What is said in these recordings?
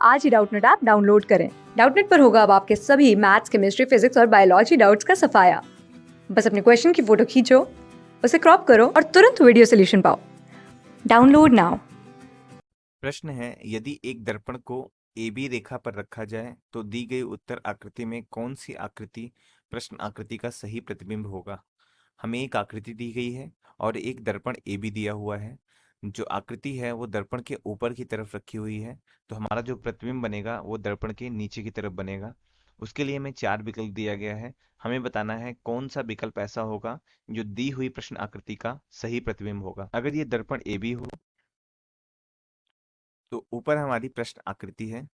आज ही Doubtnut app download करें। Doubtnut पर होगा अब आपके सभी मैथ्स, केमिस्ट्री, फिजिक्स और बायोलॉजी डाउट्स का सफाया। बस अपने क्वेश्चन की फोटो खींचो, उसे क्रॉप करो और तुरंत वीडियो सोल्यूशन पाओ। Download now. प्रश्न है, यदि एक दर्पण को AB रेखा पर रखा जाए तो दी गई उत्तर आकृति में कौन सी आकृति प्रश्न आकृति का सही प्रतिबिंब होगा। हमें एक आकृति दी गई है और एक दर्पण AB दिया हुआ है। जो आकृति है वो दर्पण के ऊपर की तरफ रखी हुई है, तो हमारा जो प्रतिबिंब बनेगा वो दर्पण के नीचे की तरफ बनेगा। उसके लिए हमें 4 विकल्प दिया गया है। हमें बताना है कौन सा विकल्प ऐसा होगा जो दी हुई प्रश्न आकृति का सही प्रतिबिंब होगा। अगर ये दर्पण AB हो तो ऊपर हमारी प्रश्न आकृति है,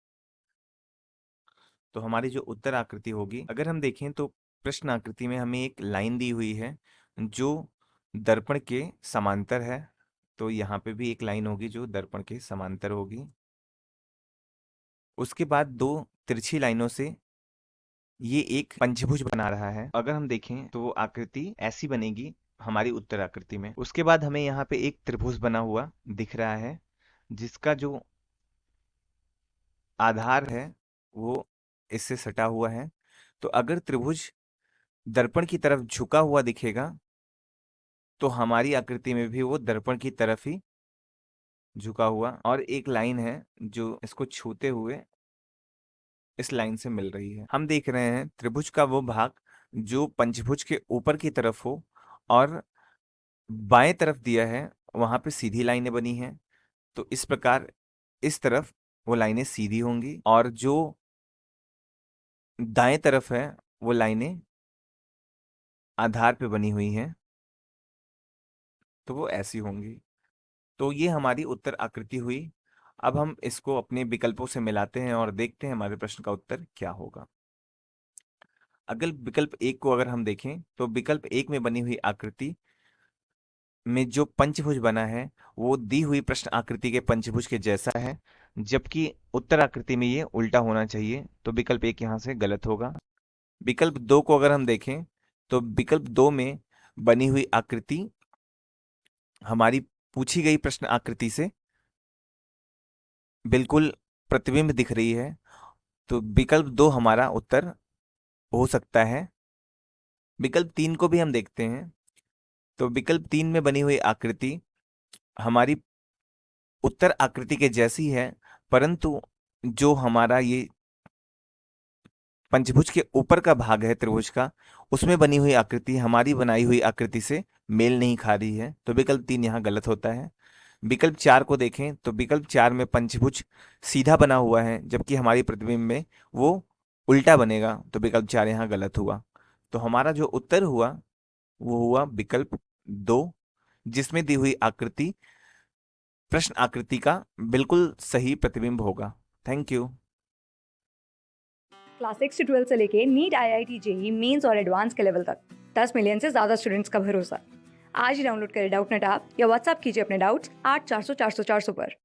तो हमारी जो उत्तर आकृति होगी, अगर हम देखें तो प्रश्न आकृति में हमें एक लाइन दी हुई है जो दर्पण के समांतर है। तो यहाँ पे भी एक लाइन होगी जो दर्पण के समांतर होगी। उसके बाद दो तिरछी लाइनों से ये एक पंचभुज बना रहा है। अगर हम देखें तो वो आकृति ऐसी बनेगी हमारी उत्तर आकृति में। उसके बाद हमें यहाँ पे एक त्रिभुज बना हुआ दिख रहा है, जिसका जो आधार है वो इससे सटा हुआ है। तो अगर त्रिभुज दर्पण की तरफ झुका हुआ दिखेगा तो हमारी आकृति में भी वो दर्पण की तरफ ही झुका हुआ, और एक लाइन है जो इसको छूते हुए इस लाइन से मिल रही है। हम देख रहे हैं त्रिभुज का वो भाग जो पंचभुज के ऊपर की तरफ हो और बाएं तरफ दिया है वहां पे सीधी लाइनें बनी हैं। तो इस प्रकार इस तरफ वो लाइनें सीधी होंगी और जो दाएं तरफ है वो लाइनें आधार पे बनी हुई हैं, तो वो ऐसी होंगी। तो ये हमारी उत्तर आकृति हुई। अब हम इसको अपने विकल्पों से मिलाते हैं और देखते हैं हमारे प्रश्न का उत्तर क्या होगा। अगर विकल्प एक को अगर हम देखें तो विकल्प एक में बनी हुई आकृति में जो पंचभुज बना है वो दी हुई प्रश्न आकृति के पंचभुज के जैसा है, जबकि उत्तर आकृति में ये उल्टा होना चाहिए। तो विकल्प एक यहाँ से गलत होगा। विकल्प दो को अगर हम देखें तो विकल्प दो में बनी हुई आकृति हमारी पूछी गई प्रश्न आकृति से बिल्कुल प्रतिबिंब दिख रही है। तो विकल्प दो हमारा उत्तर हो सकता है। विकल्प तीन को भी हम देखते हैं तो विकल्प तीन में बनी हुई आकृति हमारी उत्तर आकृति के जैसी है, परंतु जो हमारा ये पंचभुज के ऊपर का भाग है त्रिभुज का, उसमें बनी हुई आकृति हमारी बनाई हुई आकृति से मेल नहीं खा रही है। तो विकल्प तीन यहाँ गलत होता है। विकल्प चार को देखें तो विकल्प चार में पंचभुज सीधा बना हुआ है, जबकि हमारी प्रतिबिंब में वो उल्टा बनेगा। तो विकल्प चार यहाँ गलत हुआ। तो हमारा जो उत्तर हुआ वो हुआ विकल्प दो, जिसमें दी हुई आकृति प्रश्न आकृति का बिल्कुल सही प्रतिबिंब होगा। Thank you. क्लास 6 से 12 से लेके नीट, IIT, JEE मेंस और एडवांस के लेवल तक 10 मिलियन से ज्यादा स्टूडेंट्स का भरोसा। आज ही डाउनलोड करें डाउटनेट ऐप या व्हाट्सएप कीजिए अपने डाउट्स 8400 400 400 पर।